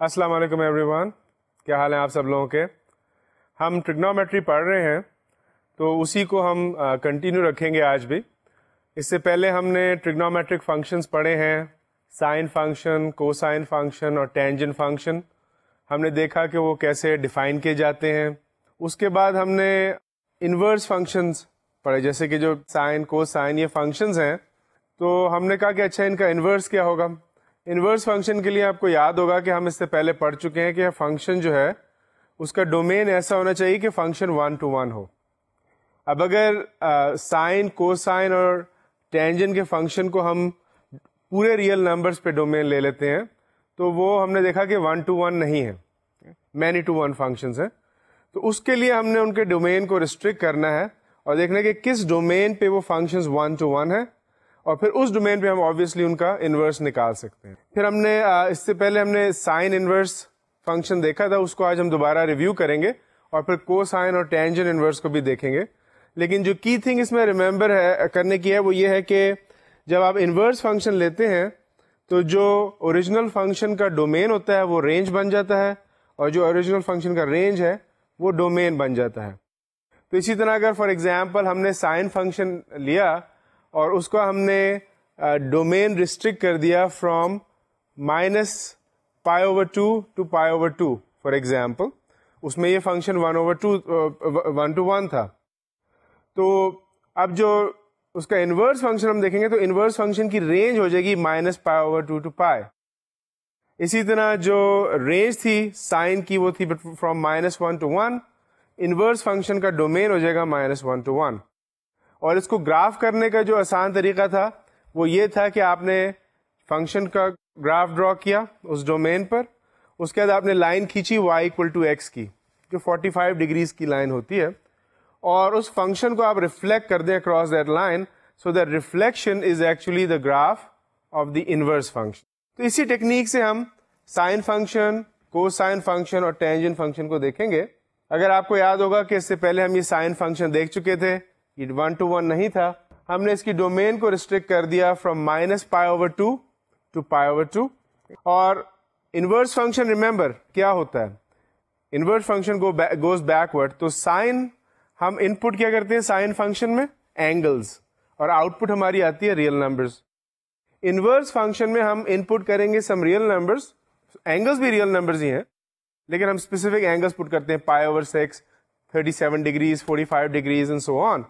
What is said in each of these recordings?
السلام علیکم every one, کیا حال ہیں آپ سب لوگوں کے؟ ہم ٹریگنومیٹری پڑھ رہے ہیں تو اسی کو ہم کنٹینیو رکھیں گے آج بھی. اس سے پہلے ہم نے ٹریگنومیٹرک فنکشنز پڑھے ہیں، سائن فنکشن، کوسائن فنکشن اور ٹینجن فنکشن. ہم نے دیکھا کہ وہ کیسے ڈیفائن کیے جاتے ہیں. اس کے بعد ہم نے انورس فنکشنز پڑھے، جیسے کہ جو سائن کوسائن یہ فنکشنز ہیں. تو ہم نے کہا کہ اچھا ان کا انورس کیا ہوگا. انورس فنکشن کے لیے آپ کو یاد ہوگا کہ ہم اس سے پہلے پڑھ چکے ہیں کہ فنکشن جو ہے اس کا ڈومین ایسا ہونا چاہیے کہ فنکشن 1 to 1 ہو. اب اگر سائن کوسائن اور ٹینجن کے فنکشن کو ہم پورے ریئل نمبرز پہ ڈومین لے لیتے ہیں تو وہ ہم نے دیکھا کہ 1 to 1 نہیں ہے، مینی ٹو ون فنکشنز ہیں. تو اس کے لیے ہم نے ان کے ڈومین کو ریسٹرکٹ کرنا ہے اور دیکھنا کہ کس ڈومین پہ وہ فنکشنز 1 to 1 ہے، اور پھر اس ڈومین پہ ہم آبویسلی ان کا انورس نکال سکتے ہیں. پھر ہم نے اس سے پہلے ہم نے سائن انورس فنکشن دیکھا تھا، اس کو آج ہم دوبارہ ریویو کریں گے اور پھر کو سائن اور ٹینجن انورس کو بھی دیکھیں گے. لیکن جو کی تھنگ اس میں ریمبر ہے کرنے کی ہے وہ یہ ہے کہ جب آپ انورس فنکشن لیتے ہیں تو جو اوریجنل فنکشن کا ڈومین ہوتا ہے وہ رینج بن جاتا ہے، اور جو اوریجنل فنکشن کا رینج ہے وہ ڈومین بن جاتا ہے. تو اسی طرح اگر فار ایگزامپل ہم نے سائن فنکشن لیا اور اس کو ہم نے ڈومین ریسٹرکٹ کر دیا فرام -π/2 to π/2 فار ایگزامپل، اس میں یہ فنکشن 1 to 1 تھا. تو اب جو اس کا انورس فنکشن ہم دیکھیں گے تو انورس فنکشن کی رینج ہو جائے گی -π/2 to π. اسی طرح جو رینج تھی سائن کی وہ تھی فرام -1 to 1. انورس فنکشن کا ڈومین ہو جائے گا -1 to 1. اور اس کو گراف کرنے کا جو آسان طریقہ تھا وہ یہ تھا کہ آپ نے فنکشن کا گراف ڈرا کیا اس ڈومین پر، اس کے بعد آپ نے لائن کھینچی y = x کی، جو 45 ڈگریز کی لائن ہوتی ہے، اور اس فنکشن کو آپ ریفلیکٹ کر دیں across that line, so that reflection is actually the graph of the inverse function. تو اسی ٹیکنیک سے ہم سائن فنکشن، کوسائن فنکشن اور ٹینجن فنکشن کو دیکھیں گے. اگر آپ کو یاد ہوگا کہ اس سے پہلے ہم یہ سائن فنکشن دیکھ چکے تھے، یہ 1 to 1 نہیں تھا، ہم نے اس کی ڈومین کو ریسٹرکٹ کر دیا فرام -π/2 to π/2. اور انورس فنکشن ریمبر کیا ہوتا ہے، انورس فنکشن گوز بیکورڈ. تو سائن ہم ان پٹ کیا کرتے ہیں سائن فنکشن میں اینگلز، اور آؤٹ پٹ ہماری آتی ہے ریئل نمبرز. انورس فنکشن میں ہم ان پٹ کریں گے سم ریئل نمبرز، اینگلز بھی ریئل نمبرز ہی ہیں لیکن ہم اسپیسیفک اینگلز پٹ کرتے ہیں π/6، 37 degrees, 45 degrees and so on.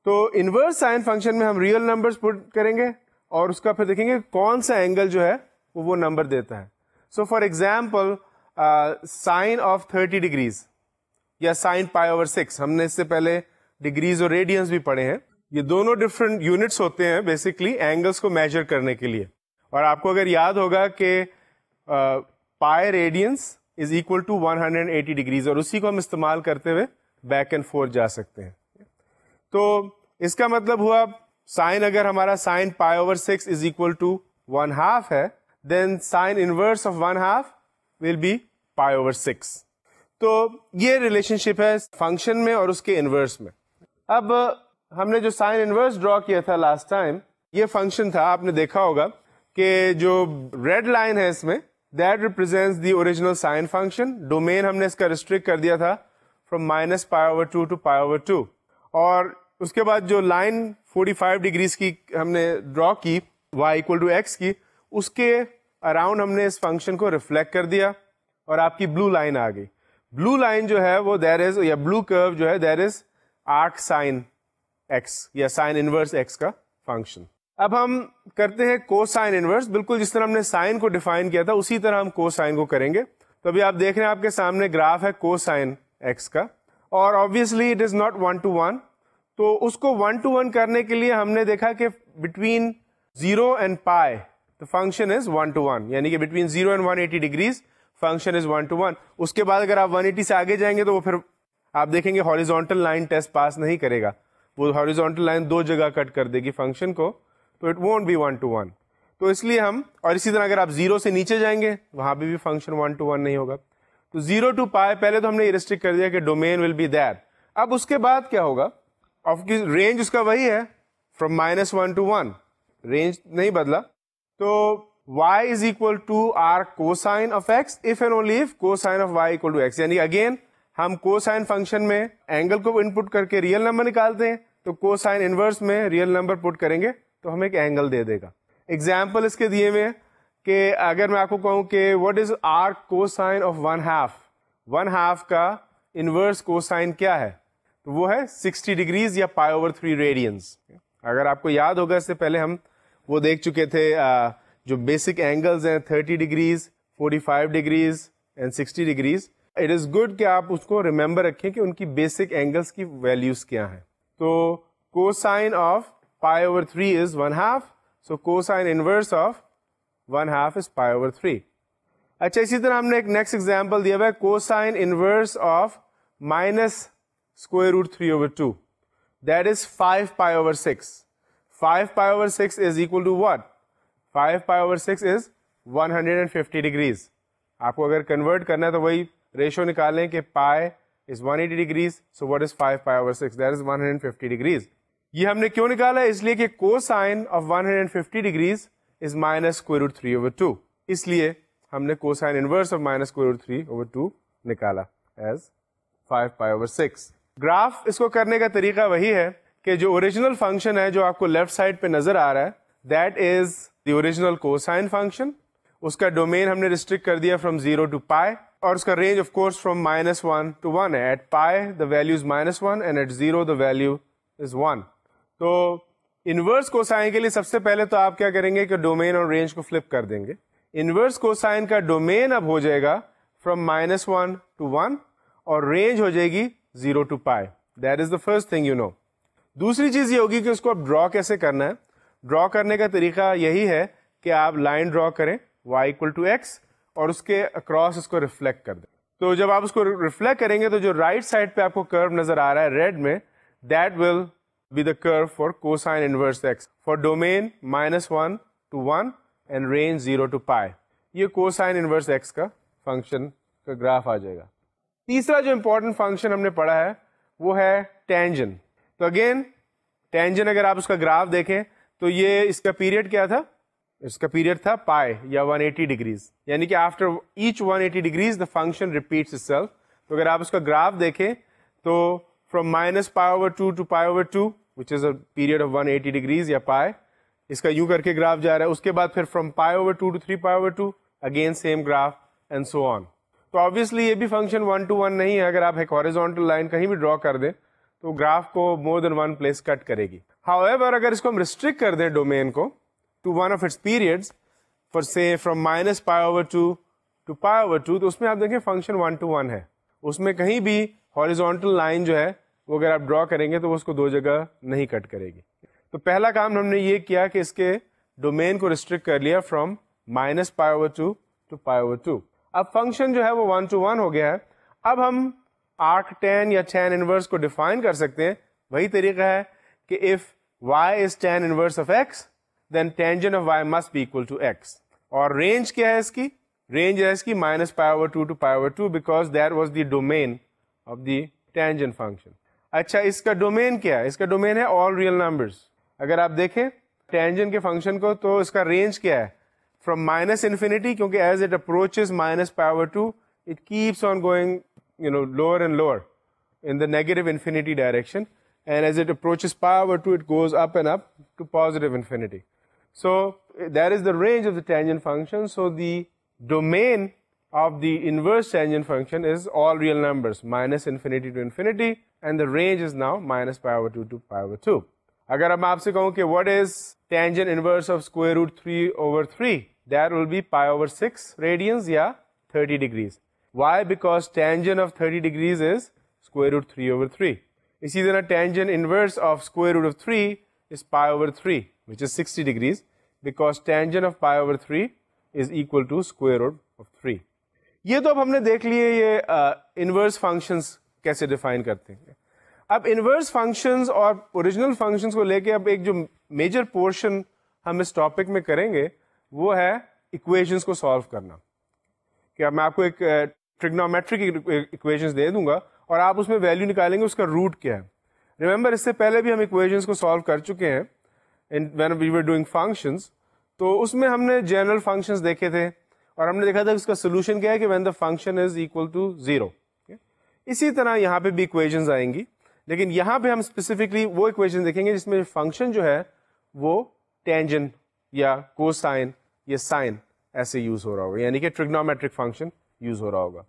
تو انورس سائن فنکشن میں ہم ریئل نمبرز پٹ کریں گے اور اس کا پھر دیکھیں گے کون سا اینگل جو ہے وہ نمبر دیتا ہے. So for example sine of 30 degrees یا سائن π/6، ہم نے اس سے پہلے ڈگریز اور ریڈینس بھی پڑھے ہیں. یہ دونوں ڈفرینٹ یونٹس ہوتے ہیں بیسکلی اینگلس کو میجر کرنے کے لیے. اور آپ کو اگر یاد ہوگا کہ pi radians is equal to 180 degrees, اور اسی کو ہم استعمال کرتے ہوئے بیک اینڈ فورتھ جا سکتے ہیں. تو اس کا مطلب ہوا سائن اگر ہمارا سائن π/6 از اکول ٹو 1/2 ہے، then sine inverse of 1/2 will be π/6. تو یہ ریلیشن شپ ہے فنکشن میں اور اس کے انورس میں. اب ہم نے جو سائن انورس ڈرا کیا تھا لاسٹ ٹائم، یہ فنکشن تھا، آپ نے دیکھا ہوگا کہ جو ریڈ لائن ہے اس میں that represents the original sine function. Domain ہم نے اس کا ریسٹرکٹ کر دیا تھا فرام -π/2 to π/2. اور اس کے بعد جو لائن 45 ڈگریز کی ہم نے ڈرا کی y = x کی، اس کے اراؤنڈ ہم نے اس فنکشن کو ریفلیکٹ کر دیا اور آپ کی بلو لائن آ گئی. بلو لائن جو ہے وہ دیر از، یا بلو کرو جو ہے دیر از آرک سائن x یا سائن انورس x کا فنکشن. اب ہم کرتے ہیں کو سائن انورس، بالکل جس طرح ہم نے سائن کو ڈیفائن کیا تھا اسی طرح ہم کو سائن کو کریں گے. تو ابھی آپ دیکھ رہے ہیں آپ کے سامنے گراف ہے کو سائن x کا، اور obviously it is not 1 to 1. تو اس کو 1 to 1 کرنے کے لیے ہم نے دیکھا کہ between 0 and π the function is 1 to 1، یعنی کہ between 0 and 180 degrees function is 1 to 1. اس کے بعد اگر آپ 180 سے آگے جائیں گے تو وہ پھر آپ دیکھیں گے ہاریزونٹل لائن ٹیسٹ پاس نہیں کرے گا، وہ ہاریزونٹل لائن دو جگہ کٹ کر دے گی فنکشن کو، تو اٹ وونٹ بی 1 to 1. تو اس لیے ہم، اور اسی طرح اگر آپ 0 سے نیچے جائیں گے وہاں بھی فنکشن 1 to 1 نہیں ہوگا. تو 0 to π پہلے تو ہم نے یہ ریسٹرکٹ کر دیا کہ ڈومین ول بی دیٹ. اب اس کے بعد کیا ہوگا، آف کی رینج اس کا وہی ہے فرام -1 to 1، رینج نہیں بدلا. تو y is equal to r cosine of x if and only if cosine of y equal to x. یعنی اگین ہم کوسائن فنکشن میں اینگل کو انپٹ کر کے ریئل نمبر نکالتے ہیں, تو کوسائن انورس میں ریئل نمبر پٹ کریں گے تو ہمیں ایک اینگل دے دے گا. ایگزامپل اس کے دیے ہوئے کہ اگر میں آپ کو کہوں کہ what is are cosine of 1/2, 1/2 کا انورس کوسائن کیا ہے, تو وہ ہے 60 ڈگریز یا π/3 ریڈینس. اگر آپ کو یاد ہوگا اس سے پہلے ہم وہ دیکھ چکے تھے جو بیسک اینگلز ہیں 30 degrees, 45 degrees and 60 degrees. It is good کہ آپ اس کو ریمبر رکھیں کہ ان کی بیسک اینگلس کی ویلیوز کیا ہیں. تو cosine of π/3 is 1/2, so cosine inverse of 1/2 is π/3. اچھا, اسی طرح ہم نے ایک نیکسٹ ایگزامپل دیا ہوا ہے cosine inverse of -√3/2, that is 5π/6. 5π/6 is equal to what? 5π/6 is 150 degrees. آپ کو اگر کنورٹ کرنا ہے تو وہی ریشو نکالیں کہ pi is 180 degrees, so what is 5π/6, that is 150 degrees. یہ ہم نے کیوں نکالا ہے؟ اس لیے کہ کوسائن آف 150 ڈگریز از -√3/2, اس لیے ہم نے کوسائن انورس آف -√3/2 نکالا ایز 5π/6. گراف اس کو کرنے کا طریقہ وہی ہے کہ جو اوریجنل فنکشن ہے جو آپ کو لیفٹ سائڈ پہ نظر آ رہا ہے, that is the original cosine function. اس کا ڈومین ہم نے ریسٹرکٹ کر دیا فرام 0 to π, اور اس کا range of course from -1 to 1 ہے. At π the value is -1 and at 0 the value is 1. تو انورس کوسائن کے لیے سب سے پہلے تو آپ کیا کریں گے کہ ڈومین اور رینج کو فلپ کر دیں گے. انورس کوسائن کا ڈومین اب ہو جائے گا فرام -1 to 1 اور رینج ہو جائے گی 0 to π. That is the first thing you know. دوسری چیز یہ ہوگی کہ اس کو اب ڈرا کیسے کرنا ہے. ڈرا کرنے کا طریقہ یہی ہے کہ آپ لائن ڈرا کریں y equal to x اور اس کے اکراس اس کو ریفلیکٹ کر دیں. تو جب آپ اس کو ریفلیکٹ کریں گے تو جو رائٹ سائڈ پہ آپ کو کرو نظر آ رہا ہے ریڈ میں, دیٹ ول بی دا کرو for cosine inverse x for domain -1 to 1 and range 0 to π. یہ کوسائن انورس x کا فنکشن کا گراف آ جائے گا. تیسرا جو امپورٹنٹ فنکشن ہم نے پڑھا ہے وہ ہے ٹینجن. تو اگین ٹینجن اگر آپ اس کا گراف دیکھیں تو یہ اس کا پیریڈ کیا تھا, اس کا پیریڈ تھا پائی یا 180 ڈگریز, یعنی کہ after each 180 degrees the function repeats itself. تو اگر آپ اس کا گراف دیکھیں تو from -π/2 to π/2 which is a period of 180 degrees یا پائی, اس کا یوں کر کے گراف جا رہا ہے. اس کے بعد پھر from π/2 to 3π/2 again same graph and so on. تو آبویسلی یہ بھی فنکشن 1 to 1 نہیں ہے. اگر آپ ایک ہاریزونٹل لائن کہیں بھی ڈرا کر دیں تو گراف کو مور دین ون پلیس کٹ کرے گی. ہاؤ ایور اگر اس کو ہم ریسٹرکٹ کر دیں ڈومین کو to one of its periods for say from -π/2 to π/2, تو اس میں آپ دیکھیں فنکشن 1 to 1 ہے. اس میں کہیں بھی ہاریزونٹل لائن جو ہے وہ اگر آپ ڈرا کریں گے تو وہ اس کو دو جگہ نہیں کٹ کرے گی. تو پہلا کام ہم نے یہ کیا کہ اس کے ڈومین کو ریسٹرکٹ کر لیا فرام -π/2 to π/2. اب فنکشن جو ہے وہ 1 to 1 ہو گیا ہے. اب ہم آرک ٹین یا ٹین انورس کو ڈیفائن کر سکتے ہیں. وہی طریقہ ہے کہ if y is tan inverse of x then tangent of y must be equal to x. اور رینج کیا ہے اس کی؟ رینج ہے اس کی -π/2 to π/2 because that was the domain of the tangent function. اچھا, اس کا ڈومین کیا ہے؟ اس کا ڈومین ہے all real numbers. اگر آپ دیکھیں ٹینجن کے فنکشن کو تو اس کا رینج کیا ہے؟ فرام -∞, کیونکہ as it approaches -π/2 it keeps on going lower and lower in the negative infinity direction, and as it approaches π/2 it goes up and up to positive infinity. So that is the range of the tangent function. So the domain of the inverse tangent function is all real numbers -∞ to infinity, and the range is now -π/2 to π/2. اگر اب آپ سے کہوں کہ what is tangent inverse of √3/3, that will be π/6 radians یا 30 degrees. Why? Because tangent of 30 degrees is √3/3. اسی طرح tangent inverse of √3 is π/3 which is 60 degrees, because tangent of π/3 is equal to √3. یہ تو اب ہم نے دیکھ لیے یہ انورس فنکشنز کیسے ڈیفائن کرتے ہیں. اب انورس فنکشنز اور اوریجنل فنکشنز کو لے کے اب ایک جو میجر پورشن ہم اس ٹاپک میں کریں گے وہ ہے ایکویشنز کو سالو کرنا. کہ اب میں آپ کو ایک ٹریگنومیٹرک ایکویشنز دے دوں گا اور آپ اس میں ویلیو نکالیں گے اس کا روٹ کیا ہے. ریمبر اس سے پہلے بھی ہم ایکویشنز کو سالو کر چکے ہیں when we were doing functions. تو اس میں ہم نے جنرل فنکشنز دیکھے تھے اور ہم نے دیکھا تھا اس کا سولوشن کیا ہے کہ when the function is equal to 0. اسی طرح یہاں پہ بھی اکویشنز آئیں گی, لیکن یہاں پہ ہم اسپیسیفکلی وہ اکویشن دیکھیں گے جس میں فنکشن جو ہے وہ ٹینجنٹ یا کوسائن یا سائن ایسے یوز ہو رہا ہوگا, یعنی کہ ٹریگنومیٹرک فنکشن یوز ہو رہا ہوگا.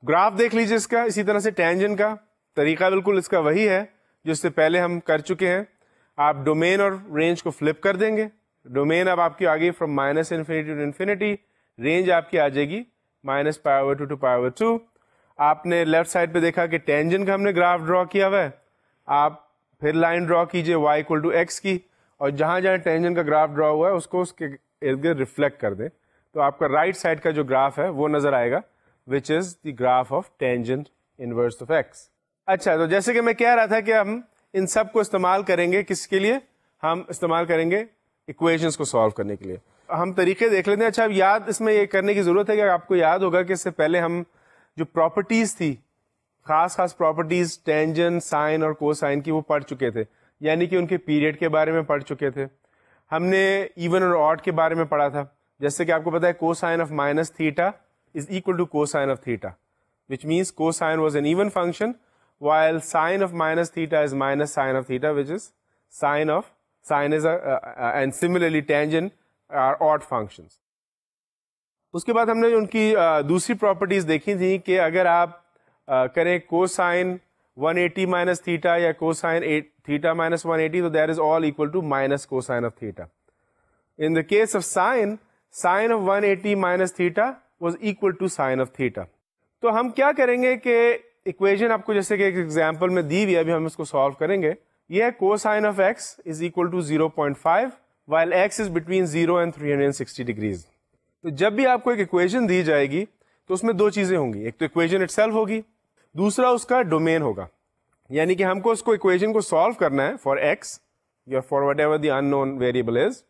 گراف دیکھ لیجیے اس کا. اسی طرح سے ٹینجنٹ کا طریقہ بالکل اس کا وہی ہے جو اس سے پہلے ہم کر چکے ہیں. آپ ڈومین اور رینج کو فلپ کر دیں گے. ڈومین اب آپ کی آ گئی from minus infinity to infinity, range آپ کی آ جائے گی minus pi over 2 to pi over 2. آپ نے لیفٹ سائڈ پہ دیکھا کہ ٹینجنٹ کا ہم نے گراف ڈرا کیا ہوا ہے. آپ پھر لائن ڈرا کیجئے y اکول ٹو ایکس کی, اور جہاں جہاں ٹینجنٹ کا گراف ڈرا ہوا ہے اس کو اس کے ارد گرد ریفلیکٹ کر دیں, تو آپ کا رائٹ سائڈ کا جو گراف ہے وہ نظر آئے گا, which is the graph of tangent inverse of x. اچھا, تو جیسے کہ میں کہہ رہا تھا کہ ہم ان سب کو استعمال کریں گے کس کے لیے, ہم استعمال کریں گے اکویشنز کو سالو کرنے کے لیے. ہم طریقے دیکھ لیتے ہیں. اچھا, اب یاد اس میں یہ کرنے کی ضرورت ہے کہ آپ کو یاد ہوگا کہ اس سے پہلے ہم جو پراپرٹیز تھی, خاص پراپرٹیز ٹینجنٹ, سائن اور کوسائن کی, وہ پڑھ چکے تھے. یعنی کہ ان کے پیریڈ کے بارے میں پڑھ چکے تھے. ہم نے ایون اور آڈ کے بارے میں پڑھا تھا. جیسے کہ آپ کو پتا ہے cosine of minus theta is equal to cosine of theta, which means cosine was an even function, while sine of minus theta is minus sine of theta, which is sine is and similarly tangent are odd functions. اس کے بعد ہم نے ان کی دوسری properties دیکھی تھیں کہ اگر آپ کریں cosine 180 minus theta یا cosine theta minus 180, تو that is all equal to minus cosine of theta. In the case of sine of 180 minus theta was equal to sine of theta. تو ہم کیا کریں گے کہ اکویژن آپ کو جیسے کہ ایک ایگزامپل میں دی ہوئی ہے, ابھی ہم اس کو سالو کریں گے. یہ ہے cosine of x is equal to 0.5 while x is between 0 and 360 degrees. تو جب بھی آپ کو ایک اکویژن دی جائے گی تو اس میں دو چیزیں ہوں گی, ایک تو اکویژن اٹ سیلف ہوگی, دوسرا اس کا ڈومین ہوگا. یعنی کہ ہم کو اس کو اکویژن کو سالو کرنا ہے فار ایکس یا for whatever the unknown variable is,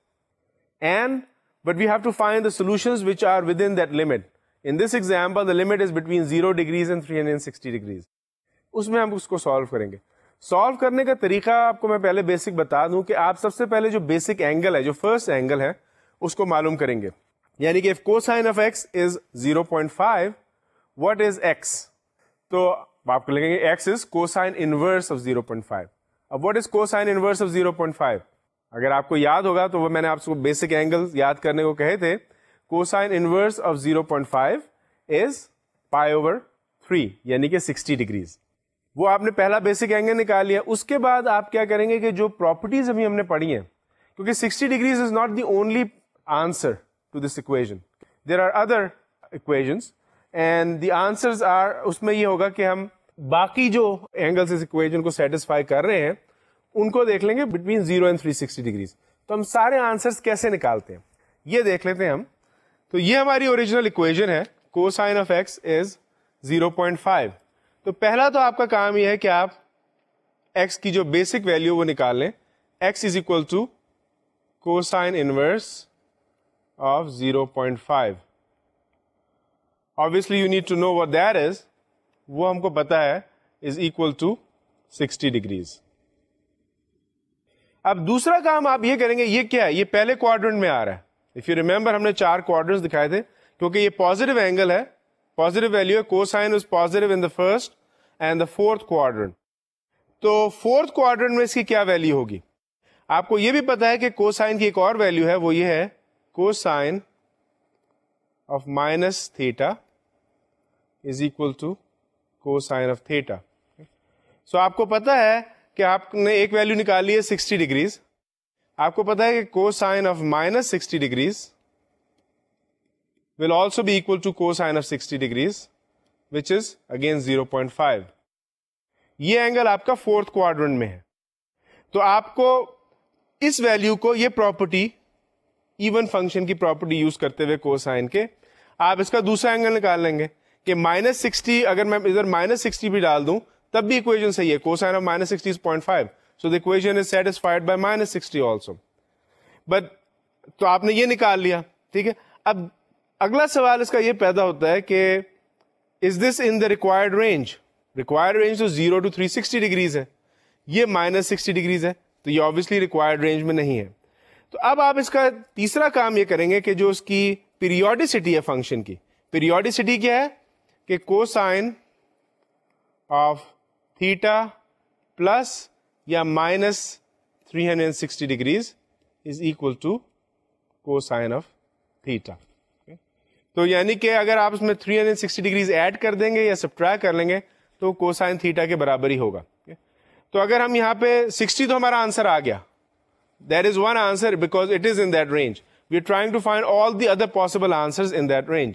and but we have to find the solutions which are within that limit. In this example, the limit is between 0 degrees and 360 degrees. اس میں ہم اس کو solve کریں گے. Solve کرنے کا طریقہ آپ کو میں پہلے بیسک بتا دوں کہ آپ سب سے پہلے جو بیسک اینگل ہے, جو فرسٹ اینگل ہے, اس کو معلوم کریں گے. یعنی کہ if cosine of x is 0.5, what is x? تو آپ کو لگیں گے x is cosine inverse of 0.5. اب what is cosine inverse of 0.5? اگر آپ کو یاد ہوگا تو وہ میں نے آپ کو بیسک اینگل یاد کرنے کو کہے تھے. Cosine inverse of 0.5 is pi over 3, یعنی کہ 60 ڈگریز. وہ آپ نے پہلا بیسک اینگل نکال لیا. اس کے بعد آپ کیا کریں گے کہ جو پراپرٹیز ابھی ہم نے پڑھی ہیں, کیونکہ 60 degrees is not the only answer to this equation, there are other equations and the answers are, اس میں یہ ہوگا کہ ہم باقی جو اینگلس اس اکویژن کو سیٹسفائی کر رہے ہیں ان کو دیکھ لیں گے بٹوین 0 اینڈ 360 ڈگریز. تو ہم سارے آنسرز کیسے نکالتے ہیں یہ دیکھ لیتے ہیں ہم. تو یہ ہماری اوریجنل اکویژن ہے, کوسائن آف ایکس از 0.5. تو پہلا تو آپ کا کام یہ ہے کہ آپ ایکس کی جو بیسک ویلیو وہ نکال لیں. X is equal to cosine inverse of 0.5. obviously you need to know what that is. وہ ہم کو پتا ہے is equal to 60 ڈگریز. اب دوسرا کام آپ یہ کریں گے, یہ کیا ہے, یہ پہلے کوارڈرنٹ میں آ رہا ہے. If you remember, ہم نے 4 کوارٹرنٹس دکھائے تھے, کیونکہ یہ پازیٹیو اینگل ہے, پازیٹیو ویلیو ہے, cosine is positive in the first and the fourth quadrant. تو فورتھ کوارٹرنٹ میں اس کی کیا ویلیو ہوگی؟ آپ کو یہ بھی پتا ہے کہ کوسائن کی ایک اور ویلیو ہے, وہ یہ ہے cosine of minus theta is equal to cosine of theta. So آپ کو پتا ہے کہ آپ نے ایک ویلیو نکال لی ہے 60 ڈگریز. آپ کو پتا ہے کہ cosine of minus 60 degrees will also be equal to cosine of 60 degrees which is again 0.5. یہ اینگل آپ کا فورتھ کوارڈرنٹ میں ہے. تو آپ کو اس ویلیو کو, یہ پراپرٹی ایون فنکشن کی پراپرٹی یوز کرتے ہوئے کوسائن کے, آپ اس کا دوسرا اینگل نکال لیں گے کہ مائنس 60, اگر میں ادھر مائنس 60 بھی ڈال دوں تب بھی اکویژن صحیح ہے. Cosine of minus 60 is 0.5. So the equation is satisfied by minus 60 also. But تو آپ نے یہ نکال لیا, ٹھیک ہے. اب اگلا سوال اس کا یہ پیدا ہوتا ہے کہ is this in the required range? Required range تو 0 to 360 ڈگریز ہے, یہ minus 60 ڈگریز ہے, تو یہ obviously required range میں نہیں ہے. تو اب آپ اس کا تیسرا کام یہ کریں گے کہ جو اس کی پیریوڈیسٹی ہے فنکشن کی, پیریوڈیسٹی کیا ہے کہ کوسائن آف تھیٹا پلس یا minus 360 degrees is equal to cosine of theta. تو یعنی کہ اگر آپ اس میں 360 ڈگریز ایڈ کر دیں گے یا سبٹریکٹ کر لیں گے تو کوسائن تھیٹا کے برابر ہی ہوگا. تو اگر ہم یہاں پہ 60 تو ہمارا آنسر آ گیا, that is one answer because it is in that range. We are trying to find all the other possible answers in that range.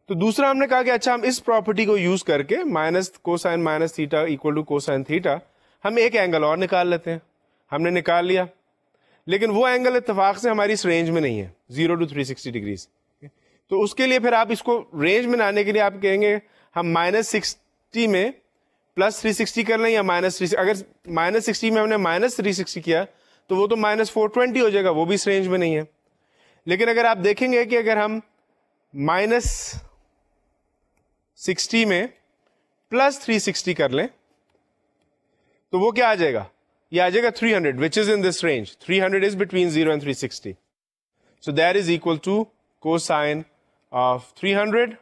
تو دوسرا ہم نے کہا کہ اچھا ہم اس پراپرٹی کو یوز کر کے minus cosine minus theta equal to cosine theta ہم ایک اینگل اور نکال لیتے ہیں. ہم نے نکال لیا, لیکن وہ اینگل اتفاق سے ہماری اس رینج میں نہیں ہے 0 to 360 ڈگریز. تو اس کے لیے پھر آپ اس کو رینج میں لانے کے لیے آپ کہیں گے ہم مائنس 60 میں پلس 360 کر لیں یا مائنس 360. اگر مائنس 60 میں ہم نے مائنس 360 کیا تو وہ تو مائنس 420 ہو جائے گا, وہ بھی اس رینج میں نہیں ہے. لیکن اگر آپ دیکھیں گے کہ اگر ہم مائنس 60 میں پلس 360 کر لیں تو وہ کیا آ جائے گا, یہ آ جائے گا 300 which is in this range. 300 is between 0 and 360. So that is equal to cosine of 300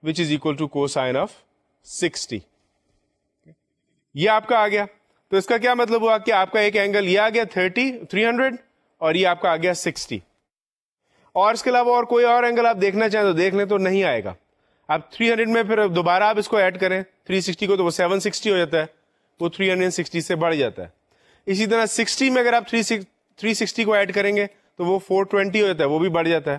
which is equal to cosine of 60. یہ آپ کا آ گیا. تو اس کا کیا مطلب ہوا کہ آپ کا ایک اینگل یہ آ گیا 300 اور یہ آپ کا آ گیا 60. اور اس کے علاوہ اور کوئی اور اینگل آپ دیکھنا چاہیں تو دیکھ لیں, تو نہیں آئے گا. آپ 300 میں پھر دوبارہ آپ اس کو ایڈ کریں 360 کو تو وہ 760 ہو جاتا ہے, وہ 360 سے بڑھ جاتا ہے. اسی طرح 60 میں اگر آپ 360 کو ایڈ کریں گے تو وہ 420 ہو جاتا ہے, وہ بھی بڑھ جاتا ہے.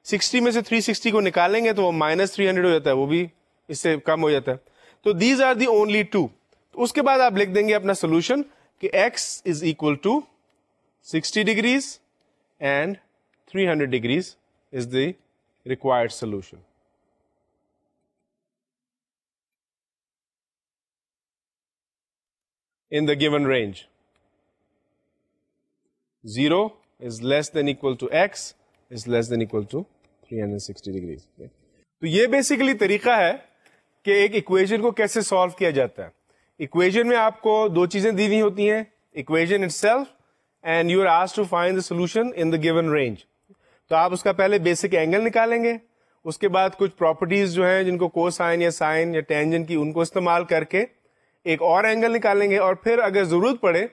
60 میں سے 360 کو نکالیں گے تو وہ مائنس 300 ہو جاتا ہے, وہ بھی اس سے کم ہو جاتا ہے. تو these are the only two. اس کے بعد آپ لکھ دیں گے اپنا سولوشن کہ x is equal to 60 degrees and 300 degrees is the required solution. In the given range, 0 is less than equal to x is less than equal to 360 degrees. تو یہ بیسیکلی طریقہ ہے کہ ایک ایکویژن کو کیسے سالو کیا جاتا ہے. ایکویژن میں آپ کو دو چیزیں دی ہوئی ہوتی ہیں, equation itself and you are asked to find the solution in the given range. تو آپ اس کا پہلے بیسک اینگل نکالیں گے, اس کے بعد کچھ پراپرٹیز جو ہیں جن کو کوسائن یا سائن یا ٹینجن کی ان کو استعمال کر کے ایک اور اینگل نکالیں گے, اور پھر اگر ضرورت پڑے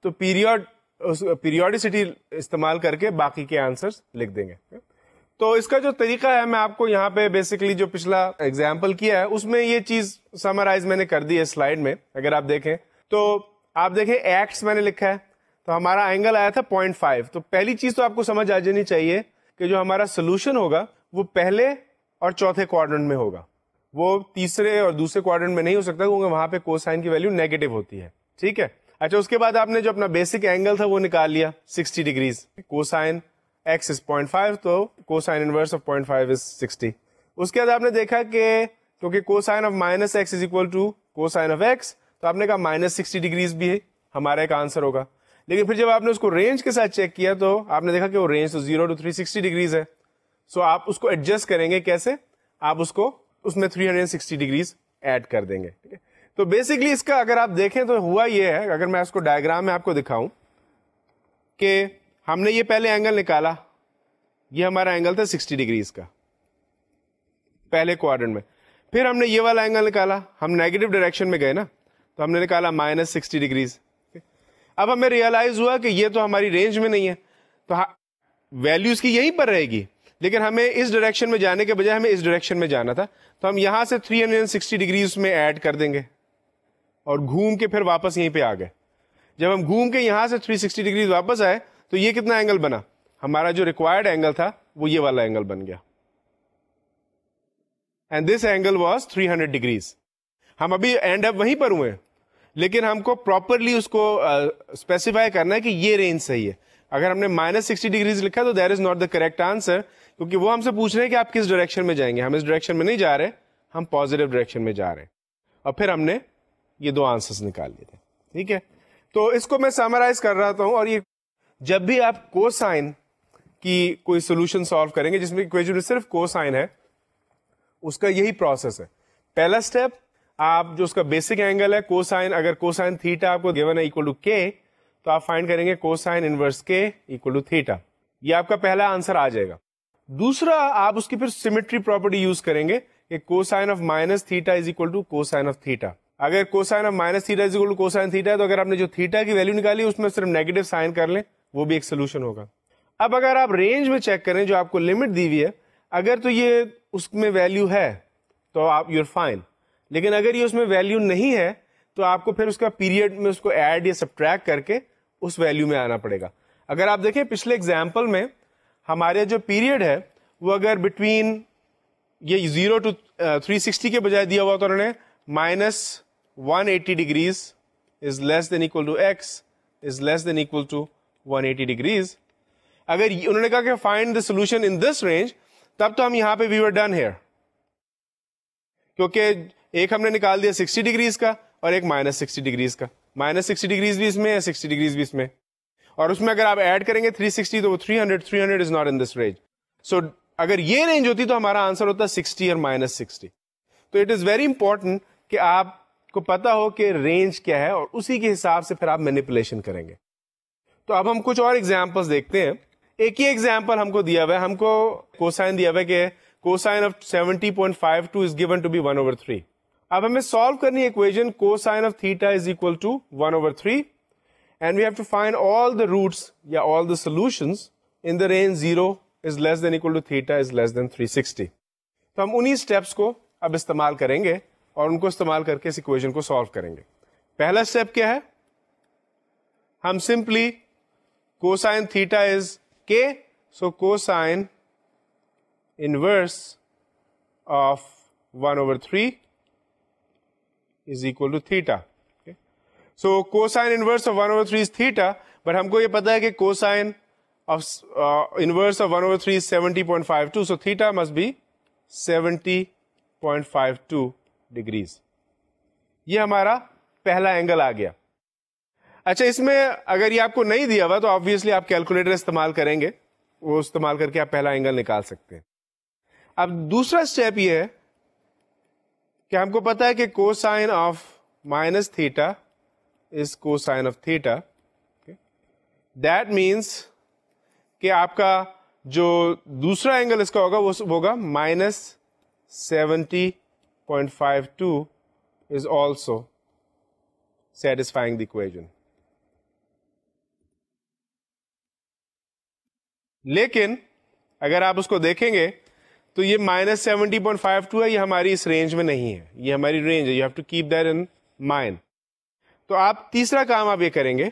تو پیریوڈیسٹی استعمال کر کے باقی کے آنسرز لکھ دیں گے. تو اس کا جو طریقہ ہے میں آپ کو یہاں پہ بیسکلی جو پچھلا ایگزامپل کیا ہے اس میں یہ چیز سمرائز میں نے کر دی ہے سلائیڈ میں. اگر آپ دیکھیں تو آپ دیکھیں ایکس میں نے لکھا ہے, تو ہمارا اینگل آیا تھا 0.5. تو پہلی چیز تو آپ کو سمجھ آ جانی چاہیے کہ جو ہمارا سولوشن ہوگا وہ پہلے اور چوتھے کوارڈرنٹ میں ہوگا, وہ تیسرے اور دوسرے کوارڈرنٹ میں نہیں ہو سکتا کیونکہ وہاں پہ کوسائن کی ویلیو نیگیٹو ہوتی ہے. ٹھیک ہے. اچھا, اس کے بعد آپ نے جو اپنا بیسک اینگل تھا وہ نکال لیا 60 ڈگریز. کوسائن x is 0.5 تو کوسائن انورس آف 0.5 is 60. اس کے بعد آپ نے دیکھا کہ کیونکہ cosine of minus x is equal to cosine of x, تو آپ نے کہا مائنس 60 ڈگریز بھی ہے ہمارا ایک آنسر ہوگا. لیکن پھر جب آپ نے اس کو رینج کے ساتھ چیک کیا تو آپ نے دیکھا کہ وہ رینج تو 0 to 360 ڈگریز ہے. سو آپ اس کو ایڈجسٹ کریں گے کیسے, آپ اس کو اس میں 360 ڈگریز ایڈ کر دیں گے. تو بیسکلی اس کا اگر آپ دیکھیں تو ہوا یہ ہے, اگر میں اس کو ڈائیگرام میں آپ کو دکھاؤں کہ ہم نے یہ پہلے اینگل نکالا, یہ ہمارا اینگل تھا 60 ڈگریز کا پہلے کوارڈرنٹ میں. پھر ہم نے یہ والا اینگل نکالا, ہم نیگیٹو ڈائریکشن میں گئے نا, تو ہم نے نکالا مائنس 60 ڈگریز. اب ہمیں ریئلائز ہوا کہ یہ تو ہماری رینج میں نہیں ہے, تو ویلیوز کی یہیں پر رہے گی, لیکن ہمیں اس ڈائریکشن میں جانے کے بجائے ہمیں اس ڈائریکشن میں جانا تھا, تو ہم یہاں سے 360 ڈگریز میں ایڈ کر دیں گے اور گھوم کے پھر واپس یہیں پہ آ گئے. جب ہم گھوم کے یہاں سے 360 ڈگریز واپس آئے تو یہ کتنا اینگل بنا, ہمارا جو ریکوائرڈ اینگل تھا وہ یہ والا اینگل بن گیا, and this angle was 300 degrees. ہم ابھی اینڈ اپ وہیں پر ہوئے, لیکن ہم کو پراپرلی اس کو اسپیسیفائی کرنا ہے کہ یہ رینج صحیح ہے. اگر ہم نے مائنس 60 ڈگریز لکھا تو that is not the correct answer, کیونکہ وہ ہم سے پوچھ رہے ہیں کہ آپ کس ڈائریکشن میں جائیں گے. ہم اس ڈائریکشن میں نہیں جا رہے, ہم پازیٹیو ڈائریکشن میں جا رہے ہیں. اور پھر ہم نے یہ دو آنسرز نکال لیے تھے. ٹھیک ہے, تو اس کو میں سمرائز کر رہا ہوں. اور یہ جب بھی آپ کوسائن کی کوئی سولوشن سالو کریں گے جس میں اکویشن میں صرف کوسائن ہے, اس کا یہی پروسیس ہے. پہلا اسٹیپ, آپ جو اس کا بیسک اینگل ہے کوسائن, اگر کوسائن تھیٹا آپ کو گیون ہے اکول ٹو کے, تو آپ فائنڈ کریں گے کوسائن انورس کے اکول ٹو تھیٹا. یہ آپ کا پہلا آنسر آ جائے گا. دوسرا آپ اس کی پھر سیمیٹری پراپرٹی یوز کریں گے کہ cosine of minus theta is equal to cosine of theta. اگر cosine of minus theta is equal to cosine theta ہے تو اگر آپ نے جو تھیٹا کی ویلو نکالی اس میں صرف نیگیٹو سائن کر لیں, وہ بھی ایک سولوشن ہوگا. اب اگر آپ رینج میں چیک کریں جو آپ کو لمٹ دی ہوئی ہے, اگر تو یہ اس میں ویلو ہے تو آپ یو فائن, لیکن اگر یہ اس میں ویلو نہیں ہے تو آپ کو پھر اس کا پیریڈ میں اس کو ایڈ یا سبٹریکٹ کر کے اس ویلو میں آنا پڑے گا. اگر آپ دیکھیں پچھلے ایگزامپل میں ہمارے جو پیریڈ ہے وہ اگر بٹوین یہ 0 to 360 کے بجائے دیا ہوا تو انہوں نے minus 180 degrees is less than equal to x is less than equal to 180 degrees. اگر انہوں نے کہا کہ find the solution in this range, تب تو ہم یہاں پہ وی ور ڈن ہیئر, کیونکہ ایک ہم نے نکال دیا 60 ڈگریز کا اور ایک مائنس 60 ڈگریز کا. مائنس 60 ڈگریز بھی اس میں ہے, 60 ڈگریز بھی اس میں, اور اس میں اگر آپ ایڈ کریں گے 360 تو وہ 300 is not in this range. سو اگر یہ رینج ہوتی تو ہمارا آنسر ہوتا 60 اور مائنس 60. تو اٹ از ویری امپورٹنٹ کہ آپ کو پتا ہو کہ رینج کیا ہے اور اسی کے حساب سے پھر آپ مینیپولیشن کریں گے. تو اب ہم کچھ اور ایگزامپلس دیکھتے ہیں. ایک ہی ایگزامپل ہم کو دیا ہوا ہے, ہم کو کوسائن دیا ہوا ہے کہ cosine of 70.52 is given to be 1/3. اب ہمیں سالو کرنی ہے equation cosine of theta is equal to 1/3 and we have to find all the roots یا all the solutions in the range 0 is less than equal to theta is less than 360. تو ہم انہی steps کو اب استعمال کریں گے اور ان کو استعمال کر کے اس اکویژن کو سالو کریں گے. پہلا اسٹیپ کیا ہے, ہم simply cosine theta is k, so cosine inverse of 1/3 is equal to theta. So cosine inverse of 1/3 is theta, but ہم کو یہ پتا ہے کہ cosine of inverse of 1/3 is 70.52, so theta must be 70.52 degrees. یہ ہمارا پہلا اینگل آ گیا. اچھا, اس میں اگر یہ آپ کو نہیں دیا ہوا تو obviously آپ کیلکولیٹر استعمال کریں گے, وہ استعمال کر کے آپ پہلا اینگل نکال سکتے ہیں. اب دوسرا اسٹیپ یہ ہے کہ ہم کو پتا ہے کہ cosine of minus theta is cosine of theta. That means کہ آپ کا جو دوسرا اینگل اس کا ہوگا وہ ہوگا minus 70.52 is also satisfying the equation. لیکن اگر آپ اس کو دیکھیں گے تو یہ مائنس 70.52 ہے, یہ ہماری اس رینج میں نہیں ہے, یہ ہماری رینج ہے. You have to keep that in mind. تو آپ تیسرا کام آپ یہ کریں گے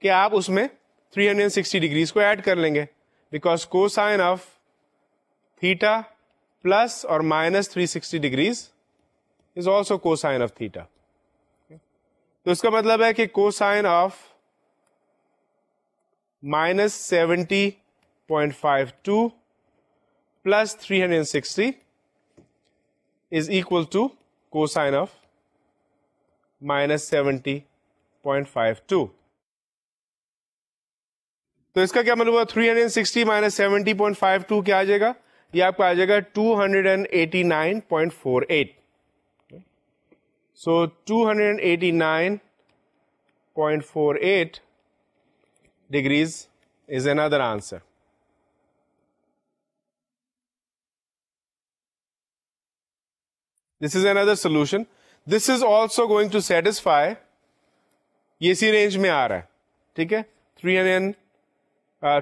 کہ آپ اس میں 360 ڈگریز کو ایڈ کر لیں گے, because cosine of theta plus اور minus 360 degrees is also cosine of theta. تو اس کا مطلب ہے کہ cosine of minus 70.52 plus 360 is equal to cosine of minus 70.52. تو اس کا کیا مطلب ہوا, 360 مائنس 70.52 کیا آ جائے گا, یہ آپ کا آ جائے گا 289.48. So 289.48 degrees is another answer. This is another solution. This is also going to satisfy, یہ اسی رینج میں آ رہا ہے, ٹھیک ہے,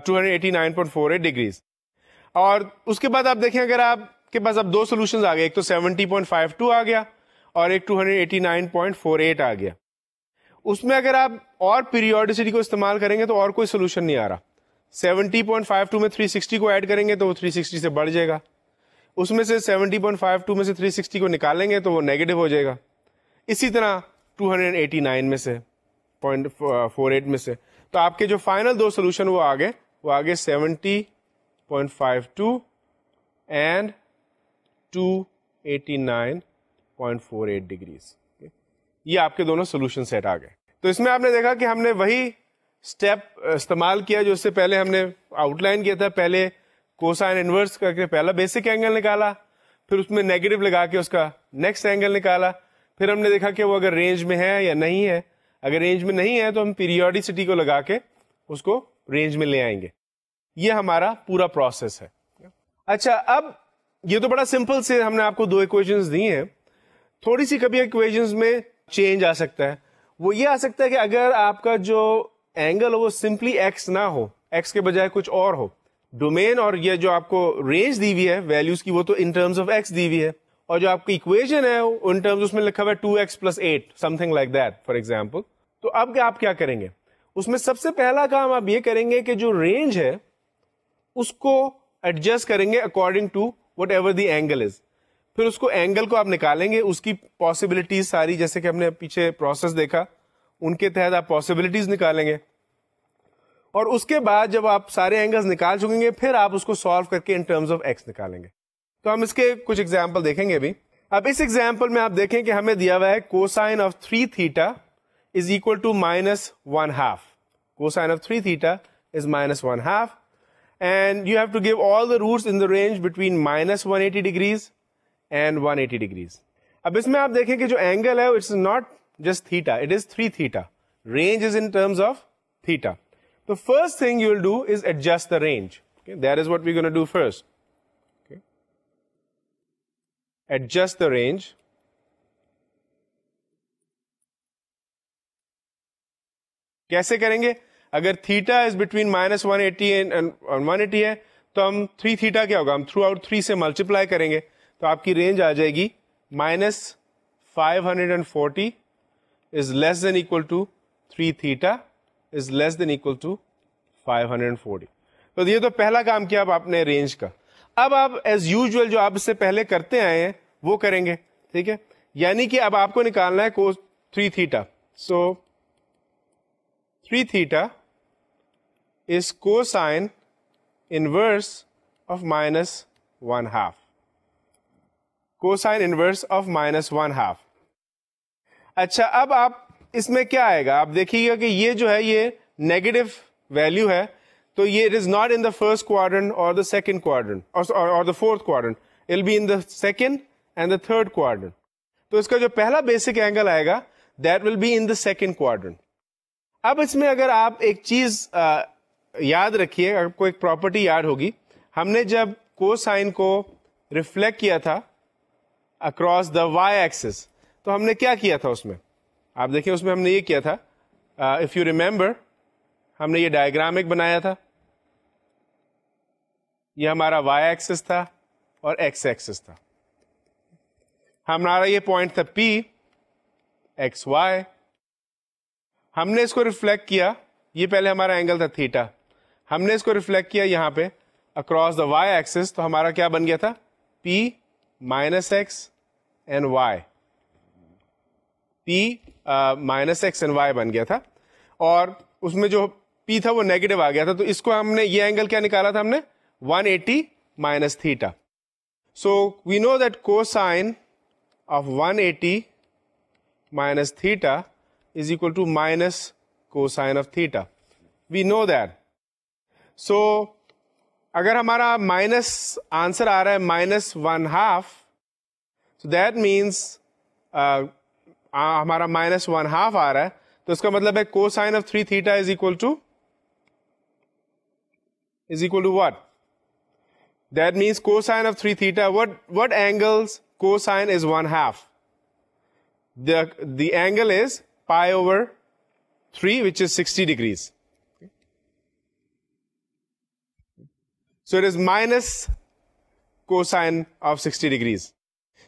289.48 ڈگریز. اور اس کے بعد آپ دیکھیں اگر آپ کے پاس اب دو سولوشنز آ گئے, ایک تو 70.52 آ گیا اور ایک 289.48 آ گیا. اس میں اگر آپ اور پیریوڈیسٹی کو استعمال کریں گے تو اور کوئی سولوشن نہیں آ رہا. 70.52 میں 360 کو ایڈ کریں گے تو وہ 360 سے بڑھ جائے گا, اس میں سے 70.52 میں سے 360 کو نکالیں گے تو وہ نیگیٹو ہو جائے گا. اسی طرح 289 میں سے 0.48 میں سے. تو آپ کے جو فائنل دو سولوشن وہ آگے 70.52 اینڈ 289.48 ڈگریز. یہ آپ کے دونوں سولوشن سیٹ آ گئے. تو اس میں آپ نے دیکھا کہ ہم نے وہی اسٹیپ استعمال کیا جو اس سے پہلے ہم نے آؤٹ لائن کیا تھا. پہلے کوسائن انورس کر کے پہلا بیسک اینگل نکالا, پھر اس میں نیگیٹو لگا کے اس کا نیکسٹ اینگل نکالا, پھر ہم نے دیکھا کہ وہ اگر رینج میں ہے یا نہیں ہے. اگر رینج میں نہیں ہے تو ہم پیریوڈیسٹی کو لگا کے اس کو رینج میں لے آئیں گے. یہ ہمارا پورا پروسیس ہے. اچھا, اب یہ تو بڑا سمپل سے ہم نے آپ کو 2 ایکویشنز دی ہیں. تھوڑی سی کبھی ایکویشنز میں چینج آ سکتا ہے. وہ یہ آ سکتا ہے کہ اگر آپ کا جو اینگل ہو وہ سمپلی ایکس نہ ہو, ایکس کے بجائے کچھ اور ہو, ڈومین اور یہ جو آپ کو رینج دی ہوئی ہے ویلیوز کی وہ تو ان ٹرمز آف ایکس دی ہوئی ہے, اور جو آپ کی اکویشن ہے ان ٹرمز اس میں لکھا ہوا ہے 2x + 8 some thing like that for example. تو اب آپ کیا کریں گے؟ اس میں سب سے پہلا کام آپ یہ کریں گے کہ جو رینج ہے اس کو ایڈجسٹ کریں گے according to whatever the angle is. پھر اس کو اینگل کو آپ نکالیں گے, اس کی پاسبلٹیز ساری جیسے کہ ہم نے پیچھے پروسیس دیکھا ان کے تحت آپ پاسبلٹیز نکالیں گے, اور اس کے بعد جب آپ سارے اینگلز نکال چکیں گے پھر آپ اس کو سالو کر کے ان ٹرمز آف ایکس نکالیں گے. تو ہم اس کے کچھ ایگزامپل دیکھیں گے ابھی. اب اس ایگزامپل میں آپ دیکھیں کہ ہمیں دیا ہوا ہے cosine of 3 theta is equal to -1/2. Cosine of 3 theta is -1/2 and you have to give all the roots in the range between -180 degrees and 180 degrees. اب اس میں آپ دیکھیں کہ جو اینگل ہے it's not just theta, it is 3 theta. Range is in terms of theta. The first thing you will do is adjust the range. Okay? That is what we're going to do first. Okay? Adjust the range. کیسے کریں گے؟ اگر theta is between -180 and 180 ہے تو ہم 3 theta کیا ہوگا, ہم تھرو آؤٹ 3 سے ملٹیپلائی کریں گے تو آپ کی رینج آ جائے گی -540 is less than equal to 3 theta is less than equal to 540. تو یہ تو پہلا کام کیا آپ نے رینج کا. اب آپ ایز یوزول جو آپ اس سے پہلے کرتے آئے ہیں وہ کریں گے, ٹھیک ہے. یعنی کہ اب آپ کو نکالنا ہے 3 theta. So 3 theta is cosine inverse of -1/2. Cosine inverse of -1/2. اچھا, اب آپ اس میں کیا آئے گا, آپ دیکھیے گا کہ یہ جو ہے یہ نیگیٹو ویلو ہے, تو یہ it is not in the first quadrant or the second quadrant or the fourth quadrant. It will be in the second and the third quadrant. تو اس کا جو پہلا بیسک اینگل آئے گا that will be in the second quadrant. اب اس میں اگر آپ ایک چیز یاد رکھیے, آپ کو ایک پراپرٹی یاد ہوگی, ہم نے جب کوسائن کو ریفلیکٹ کیا تھا اکراس دا وائی ایکسس تو ہم نے کیا کیا تھا اس میں, آپ دیکھیں اس میں ہم نے یہ کیا تھا, اف یو ریمبر ہم نے یہ ڈائیگرام ایک بنایا تھا, یہ ہمارا وائی ایکسس تھا اور ایکس ایکسس تھا. ہمارا یہ پوائنٹ تھا پی ایکس وائی, ہم نے اس کو ریفلیکٹ کیا, یہ پہلے ہمارا اینگل تھا تھیٹا, ہم نے اس کو ریفلیکٹ کیا یہاں پہ اکراس دا وائی ایکسس, تو ہمارا کیا بن گیا تھا P -x and y, P -x and y بن گیا تھا, اور اس میں جو پی تھا وہ نیگیٹو آ گیا تھا, تو اس کو ہم نے یہ اینگل کیا نکالا تھا ہم نے 180 minus theta. So we know that cosine of 180 minus theta is equal to minus cosine of theta. We know that. So اگر ہمارا مائنس آنسر آ رہا ہے -1/2, so that means ہمارا -1/2 آ رہا ہے, تو اس کا مطلب ہے cosine of 3 theta is equal to what? That means cosine of 3 theta, what angles cosine is 1/2? The angle is pi over 3, which is 60 degrees. So it is minus cosine of 60 degrees.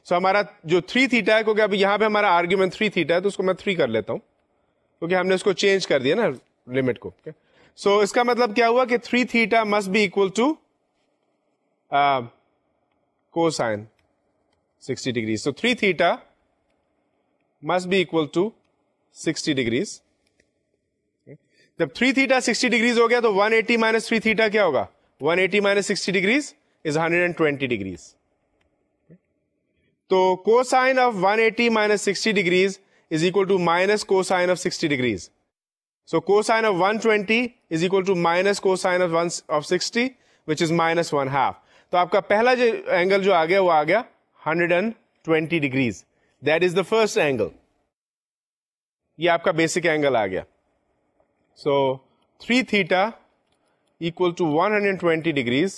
So ہمارا جو 3 theta ہے, کیونکہ ابھی یہاں پہ ہمارا argument 3 theta ہے, تو اس کو میں 3 کر لیتا ہوں کیونکہ ہم نے اس کو چینج کر دیا نا لمٹ کو. سو اس کا مطلب کیا ہوا کہ 3 theta must be equal to cosine 60 degrees. So 3 theta must be equal to 60 degrees. جب 3 theta 60 degrees ہو گیا تو 180 minus 3 theta کیا ہوگا, 180 minus 60 degrees is 120 degrees. تو cosine of 180 minus 60 degrees is equal to minus cosine of 60 degrees. So cosine of 120 is equal to minus cosine of 60, which is -1/2. تو آپ کا پہلا جو اینگل جو آ گیا وہ آ گیا 120 degrees. That is the first angle. یہ آپ کا بیسک اینگل آ گیا. سو 3 theta equal to 120 degrees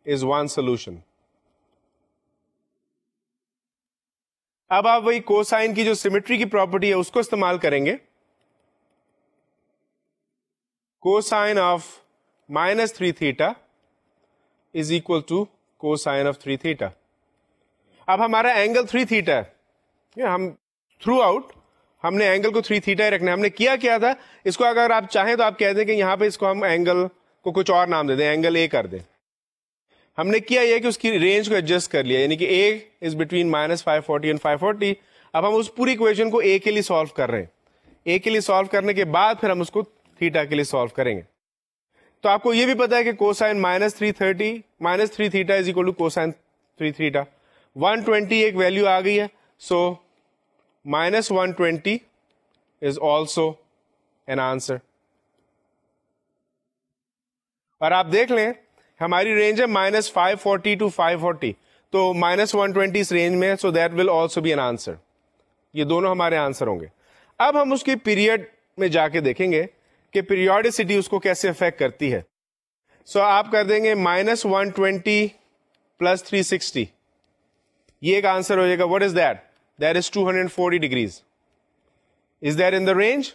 is one solution. اب آپ وہی کوسائن کی جو سیمیٹری کی پراپرٹی ہے اس کو استعمال کریں گے. Cosine of -3 theta is equal to cosine of 3 theta. اب ہمارا اینگل 3 theta ہے, ہم تھرو آؤٹ ہم نے اینگل کو 3 theta ہی رکھنا ہے. ہم نے کیا تھا, اس کو اگر آپ چاہیں تو آپ کہہ دیں کہ یہاں پہ اس کو ہم اینگل کو کچھ اور نام دے دیں, اینگل اے کر دیں. ہم نے کیا یہ کہ اس کی رینج کو ایڈجسٹ کر لیا, یعنی کہ اے از بٹوین -540 اینڈ 540. اب ہم اس پوری اکویشن کو اے کے لیے سالو کر رہے ہیں. اے کے لیے سالو کرنے کے بعد پھر ہم اس کو تھیٹا کے لیے سالو کریں گے. تو آپ کو یہ بھی پتا ہے کہ cosine -3 theta is equal to cosine 3 theta. 120 ایک ویلو آ گئی ہے, so -120 is also an answer. اور آپ دیکھ لیں ہماری رینج ہے -540 to 540, تو -120 اس رینج میں ہے, so that will also be an answer. یہ دونوں ہمارے آنسر ہوں گے. اب ہم اس کی پیریڈ میں جا کے دیکھیں گے کہ پیریوڈیسٹی اس کو کیسے افیکٹ کرتی ہے. سو آپ کر دیں گے -120 + 360, یہ ایک آنسر ہو جائے گا. What is that? That is 240 degrees. Is that in the range?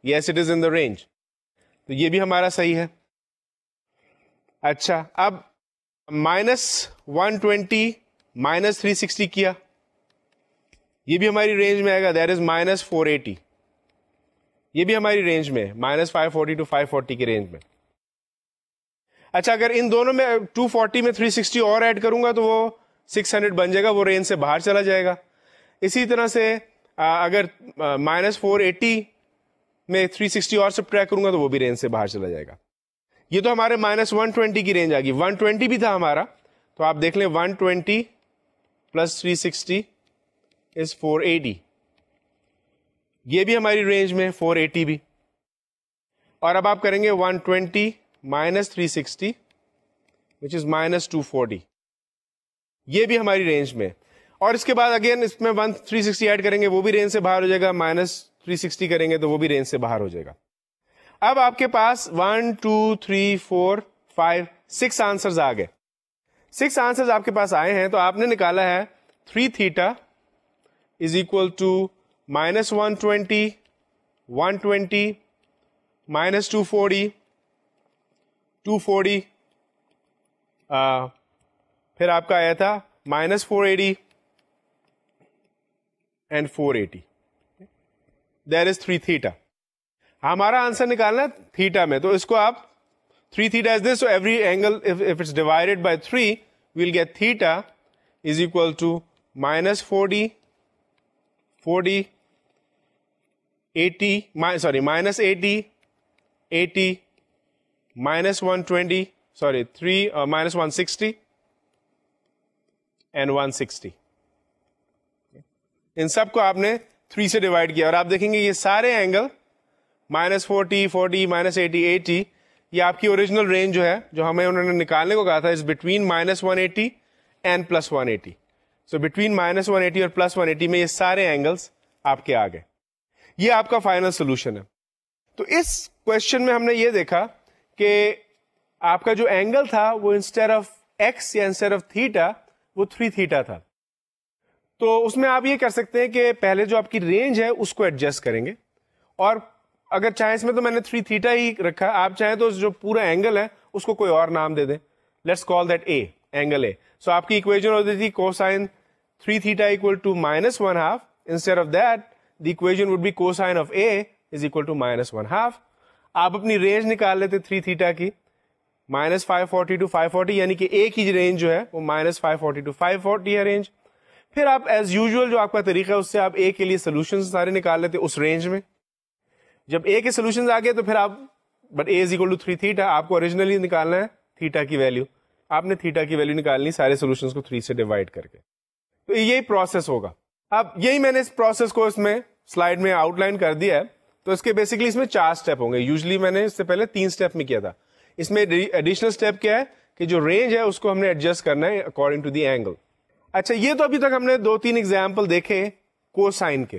Yes it is in the range. تو یہ بھی ہمارا صحیح ہے. اچھا, اب -120 - 360 کیا, یہ بھی ہماری رینج میں آئے گا. دیٹ از -480. یہ بھی ہماری رینج میں, -540 to 540 کی رینج میں. اچھا, اگر ان دونوں میں 240 میں 360 اور ایڈ کروں گا تو وہ 600 بن جائے گا, وہ رینج سے باہر چلا جائے گا. اسی طرح سے اگر -480 میں 360 اور سبٹریکٹ کروں گا تو وہ بھی رینج سے باہر چلا جائے گا. یہ تو ہمارے -120 کی رینج آ گئی. 120 بھی تھا ہمارا, تو آپ دیکھ لیں 120 + 360 is 480. یہ بھی ہماری رینج میں 480 بھی. اور اب آپ کریں گے 120 - 360 which is -240. یہ بھی ہماری رینج میں. اور اس کے بعد اگین اس میں 360 ایڈ کریں گے, وہ بھی رینج سے باہر ہو جائے گا. -360 کریں گے تو وہ بھی رینج سے باہر ہو جائے گا. اب آپ کے پاس 1 2 3 4 5 6 آنسرز آ گئے. 6 آنسرز آپ کے پاس آئے ہیں, تو آپ نے نکالا ہے 3 theta is equal to -120 120 -240 240, پھر آپ کا آیا تھا -480 and 480. There is 3 theta. ہمارا آنسر نکالنا ہے تھیٹا میں, تو اس کو آپ 3 theta is this, so every angle if it's divided by 3 we'll get theta is equal to -40 40 80 -80 80 -120 -160 and 160. ان سب کو آپ نے 3 سے ڈیوائڈ کیا, اور آپ دیکھیں گے یہ سارے اینگل -40 40 -80 80, یہ آپ کی اوریجنل رینج جو ہے, جو ہمیں انہوں نے نکالنے کو کہا تھا, is between -180 and +180. So between -180 اور +180 میں یہ سارے اینگلس آپ کے آ گئے. یہ آپ کا فائنل سولوشن ہے. تو اس کوشچن میں ہم نے یہ دیکھا کہ آپ کا جو اینگل تھا وہ انسٹیڈ آف x یا انسٹیڈ آف تھیٹا وہ 3 theta تھا. تو اس میں آپ یہ کر سکتے ہیں کہ پہلے جو آپ کی رینج ہے اس کو ایڈجسٹ کریں گے, اور اگر چاہیں اس میں تو میں نے 3 theta ہی رکھا, آپ چاہیں تو جو پورا اینگل ہے اس کو کوئی اور نام دے دیں. Let's call that A, angle A. So آپ کی اکویژن ہوتی تھی cosine 3 theta equal to -1/2. Instead of that the equation would be cosine of A is equal to -1/2. آپ اپنی رینج نکال لیتے 3 theta کی, -540 to 540, یعنی کہ اے کی رینج جو ہے وہ -540 to 540 ہے رینج. پھر آپ ایز یوزول جو آپ کا طریقہ ہے اس سے آپ اے کے لیے سولوشن سارے نکال لیتے اس رینج میں. جب اے کے سولوشن آ گئے تو پھر آپ, but a is equal to 3 theta, آپ کو اوریجنلی نکالنا ہے تھیٹا کی ویلو. آپ نے تھیٹا کی ویلو نکالنی سارے سولوشنس کو 3 سے ڈیوائڈ کر کے. تو یہی پروسیس ہوگا. اب یہی میں نے اس پروسیس کو اس میں سلائڈ میں آؤٹ لائن کر دیا ہے. تو اس کے بیسکلی اس میں 4 اسٹیپ ہوں گے. یوزلی میں نے اس سے پہلے 3 اسٹیپ میں کیا تھا. اس میں ایڈیشنل اسٹیپ کیا ہے کہ جو رینج ہے اس کو ہم نے ایڈجسٹ کرنا ہے اکارڈنگ ٹو دی اینگل. اچھا, یہ تو ابھی تک ہم نے 2-3 ایگزامپل دیکھے کوسائن کے.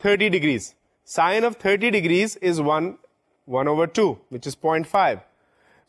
30 degrees. Sine of 30 degrees is 1/2, which is 0.5.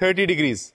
30 degrees.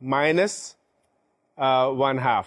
-1/2,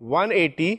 180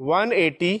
180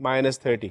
-30.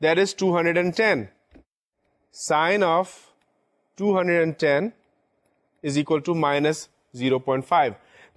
that is 210. Sine of 210 is equal to -0.5.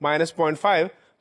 -0.5,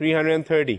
330.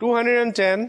210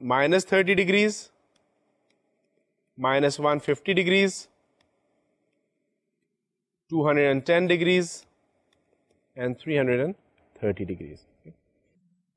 -30 degrees, -150 degrees, 210 degrees and 330 degrees.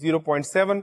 0.7.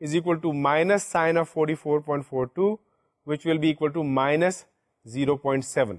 is equal to minus sine of 44.42, which will be equal to -0.7.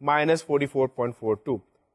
-44.42.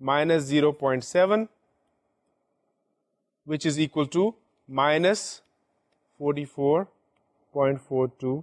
-0.7, which is equal to -44.42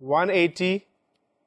180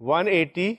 180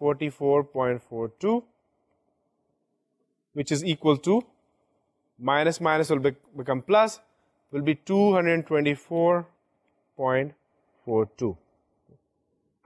44.42, which is equal to minus will become plus, will be 224.42.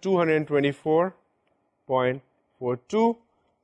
224.42.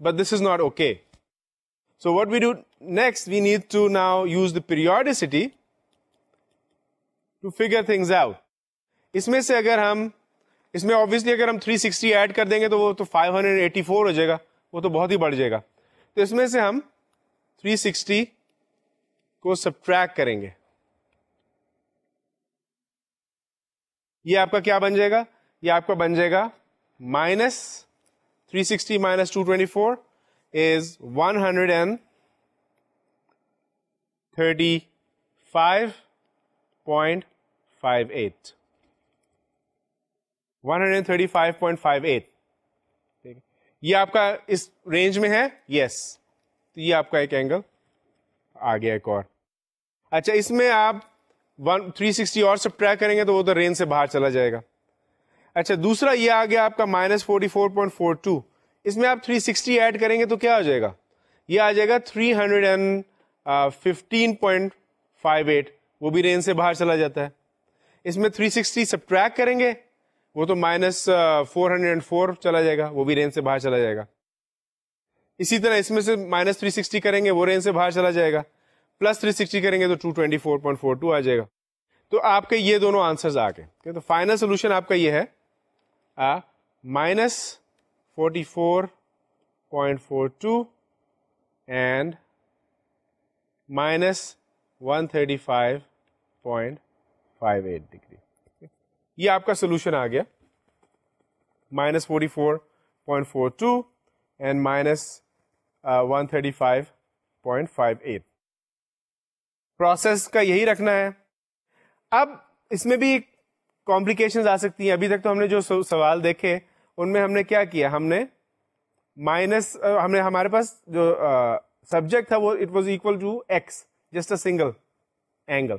but this is not okay. So what we do next, we need to now use the periodicity to figure things out. اس میں سے اگر ہم اس میں obviously اگر ہم 360 add کر دیں گے تو وہ تو 584 ہو جائے گا, وہ تو بہت ہی بڑھ جائے گا. تو اس میں سے ہم 360 کو سبٹریکٹ کریں گے. یہ آپ کا کیا بن جائے گا؟ یہ آپ کا بن جائے گا مائنس 360 minus 224 is 135.58. 135.58. یہ آپ کا اس رینج میں ہے. یس, تو یہ آپ کا ایک اینگل آ گیا ایک اور. اچھا, اس میں آپ 360 اور سبٹریکٹ کریں گے تو وہ تو رینج سے باہر چلا جائے گا. اچھا, دوسرا یہ آ گیا آپ کا مائنس 44.42. اس میں آپ 360 ایڈ کریں گے تو کیا ہو جائے گا؟ یہ آ جائے گا 315.58. وہ بھی رینج سے باہر چلا جاتا ہے. اس میں 360 سبٹریکٹ کریں گے وہ تو مائنس 404 چلا جائے گا, وہ بھی رینج سے باہر چلا جائے گا. اسی طرح اس میں سے مائنس 360 کریں گے وہ رینج سے باہر چلا جائے گا, پلس 360 کریں گے تو 224.42 آ جائے گا. تو آپ کے یہ دونوں آنسرز آ گئے. تو فائنل سولوشن آپ کا یہ ہے مائنس 44.42 اینڈ مائنس 135.58 ڈگری. یہ آپ کا سولوشن آ گیا مائنس 44.42 اینڈ مائنس 135.58. پروسیس کا یہی رکھنا ہے. اب اس میں بھی کمپلیکیشنز آ سکتی ہیں. ابھی تک تو ہم نے جو سوال دیکھے ان میں ہم نے کیا کیا, ہم نے مائنس ہمارے پاس جو سبجیکٹ تھا وہ it was equal to x, just a single angle.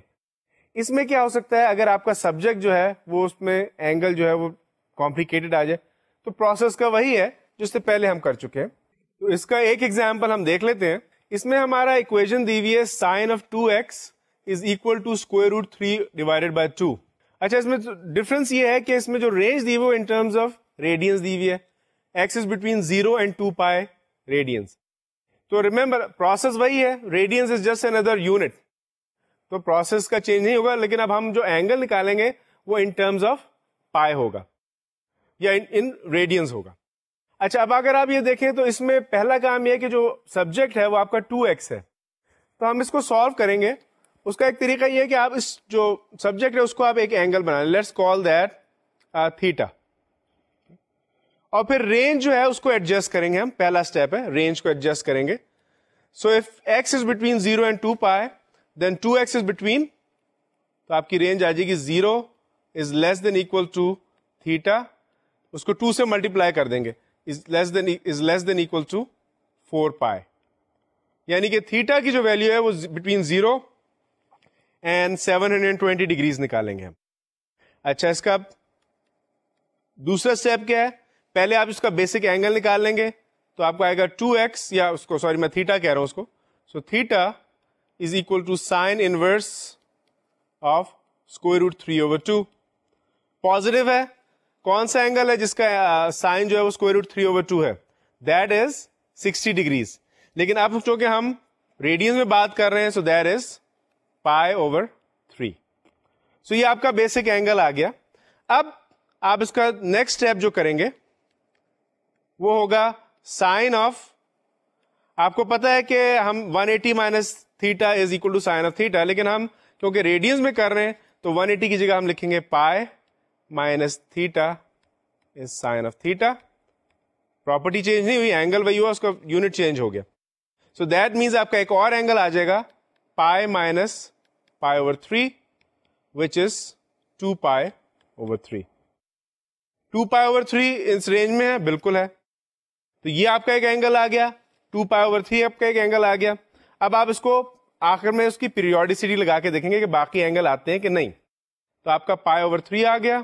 اس میں کیا ہو سکتا ہے اگر آپ کا سبجیکٹ جو ہے وہ اس میں اینگل جو ہے وہ کمپلیکیٹڈ آ جائے, تو پروسیس کا وہی ہے جس سے پہلے ہم کر چکے ہیں. تو اس کا ایک ایگزامپل ہم دیکھ لیتے ہیں. اس میں ہمارا اکویژن دی ہوئی ہے sine of 2x is equal to square root 3 divided by 2. اچھا, اس میں ڈفرنس یہ ہے کہ اس میں جو رینج دی ہوئی ان ٹرمز آف ریڈینس دی ہوئی ہے, x از بٹوین 0 اینڈ 2 پائے ریڈینس. تو ریمبر پروسیس وہی ہے, radians is just another unit, تو پروسیس کا چینج نہیں ہوگا. لیکن اب ہم جو اینگل نکالیں گے وہ ان ٹرمز آف پائے ہوگا یا ان ریڈینس ہوگا. اچھا, اب اگر آپ یہ دیکھیں تو اس میں پہلا کام یہ ہے کہ جو سبجیکٹ ہے وہ آپ کا 2x ہے, تو ہم اس کو سالو کریں گے. اس کا ایک طریقہ یہ ہے کہ آپ اس جو سبجیکٹ ہے اس کو آپ ایک اینگل بنا لیں, لیٹس کال دیٹ تھیٹا, اور پھر رینج جو ہے اس کو ایڈجسٹ کریں گے. ہم پہلا اسٹیپ ہے رینج کو ایڈجسٹ کریں گے. So if x is between 0 and 2 پائے دین 2x از بٹوین, تو آپ کی رینج آ جائے گی 0 از less than equal to theta, اس کو 2 سے ملٹیپلائی کر دیں گے, is less than equal to 4 pi. یعنی کہ تھیٹا کی جو ویلیو ہے وہ بٹوین 0 اینڈ 720 ڈگریز نکالیں گے ہم. اچھا, اس کا دوسرا اسٹیپ کیا ہے؟ پہلے آپ اس کا بیسک اینگل نکال لیں گے, تو آپ کو آئے گا 2x, یا اس کو سوری میں تھیٹا کہہ رہا ہوں اس کو. So theta is equal to sine inverse of square root 3/2. Positive ہے. کون سا اینگل ہے جس کا سائن جو ہے وہ اسکوائر روٹ 3/2 ہے؟ That is 60 degrees. لیکن اب چونکہ ہم ریڈینس میں بات کر رہے ہیں, سو دیٹ از π/3. سو یہ آپ کا بیسک اینگل آ گیا. اب آپ اس کا نیکسٹ اسٹیپ جو کریں گے وہ ہوگا سائن آف, آپ کو پتا ہے کہ ہم 180 minus theta is equal to sine of theta, لیکن ہم کیونکہ ریڈینس میں کر رہے ہیں تو 180 کی جگہ ہم لکھیں گے pi minus theta is sine of theta. Property change نہیں ہوئی, اینگل وہی ہوا, اس کا یونٹ چینج ہو گیا. سو دیٹ مینس آپ کا ایک اور اینگل آ جائے گا پائے مائنس π/3 وچ از 2π/3. 2π/3 اس رینج میں ہے, بالکل ہے. تو یہ آپ کا ایک اینگل آ گیا, 2π/3 آپ کا ایک اینگل آ گیا. اب آپ اس کو آخر میں اس کی پیریوڈیسٹی لگا کے دیکھیں گے کہ باقی اینگل آتے ہیں کہ نہیں. تو آپ کا π/3 آ گیا,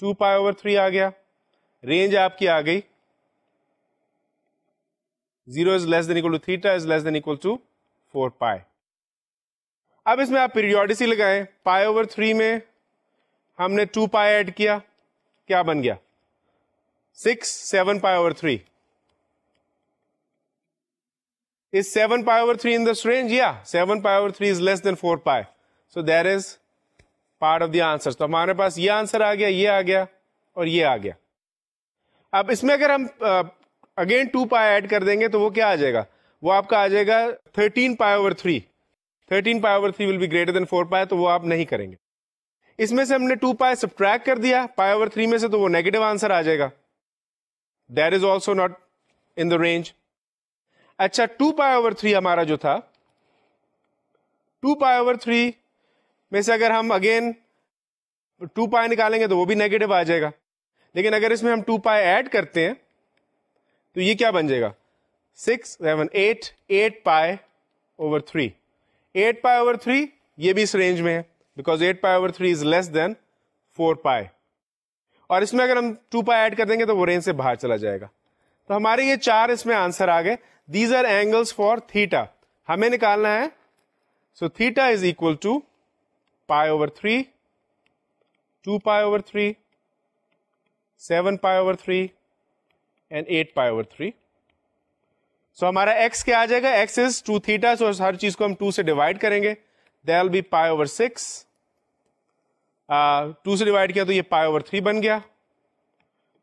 2π/3 آ گیا, رینج آپ کی آ گئی 0 is less than equal to theta is less than equal to 4 pi. اب اس میں آپ پیریوڈیسٹی لگائیں. π/3 میں ہم نے 2 pi ایڈ کیا, کیا بن گیا 6, 7 π/3. Is 7 π/3 in this range? Yeah, 7 π/3 is less than 4 pi. So that is part of the answers. تو ہمارے پاس یہ آنسر آ گیا, یہ آ گیا اور یہ آ گیا. اب اس میں اگر ہم اگین 2 پائی ایڈ کر دیں گے تو وہ کیا آ جائے گا, وہ آپ کا آ جائے گا 13 pi over 3. 13 pi over 3 will be greater than 4 pi, تو وہ آپ نہیں کریں گے. اس میں سے ہم نے 2 پائی سبٹریکٹ کر دیا پائی اوور 3 میں سے, تو وہ نیگیٹو آنسر آ جائے گا. That is also not in the range. اچھا 2 پائی اوور 3 ہمارا جو تھا, 2 پائی اوور 3 میں سے اگر ہم اگین 2 پائی نکالیں گے تو وہ بھی نیگیٹو آ جائے گا. لیکن اگر اس میں ہم 2 پائی ایڈ کرتے ہیں تو یہ کیا بن جائے گا, 6 7 8 پائی اوور 3. 8 پائی اوور 3 یہ بھی اس رینج میں ہے, because 8 pi over 3 is less دین 4 پائی. اور اس میں اگر ہم 2 پائی ایڈ کر دیں گے تو وہ رینج سے باہر چلا جائے گا. تو ہمارے یہ 4 اس میں آنسر آ گئے. These are angles for theta, ہمیں نکالنا ہے. So theta is equal to pi over 3, 2 pi over 3, 7 pi over 3 and 8 pi over 3. So ہمارا ایکس کیا آ جائے گا, ایکس از 2 تھیٹا. سو ہر چیز کو ہم 2 سے ڈیوائڈ کریں گے, that will be pi over 6. 2 سے ڈیوائڈ کیا تو یہ پائی اوور 3 بن گیا.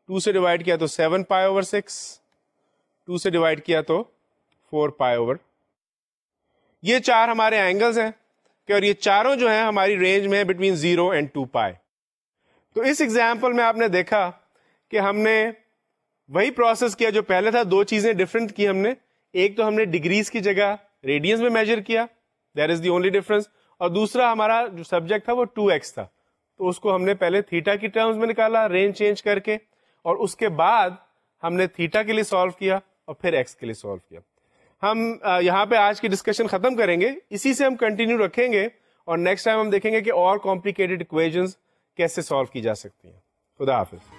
2 سے ڈیوائڈ کیا تو 7 پائی اوور 6. 2 سے ڈیوائڈ کیا تو 4 پائی اوور. یہ 4 ہمارے اینگلز ہیں کہ, اور یہ چاروں جو ہیں ہماری رینج میں بٹوین 0 اینڈ 2 پائی. تو اس ایگزامپل میں آپ نے دیکھا کہ ہم نے وہی پروسیس کیا جو پہلے تھا. 2 چیزیں ڈفرنٹ کی ہم نے. ایک تو ہم نے ڈگریز کی جگہ ریڈینس میں میجر کیا, that is the only difference. اور دوسرا ہمارا جو سبجیکٹ تھا وہ 2x تھا, تو اس کو ہم نے پہلے تھیٹا کی ٹرمز میں نکالا رینج چینج کر کے, اور اس کے بعد ہم نے تھیٹا کے لیے سالو کیا اور پھر ایکس کے لیے سالو کیا. ہم یہاں پہ آج کی ڈسکشن ختم کریں گے, اسی سے ہم کنٹینیو رکھیں گے, اور نیکسٹ ٹائم ہم دیکھیں گے کہ اور کمپلیکیٹڈ اکویشنز کیسے سالو کی جا سکتی ہیں. خدا حافظ.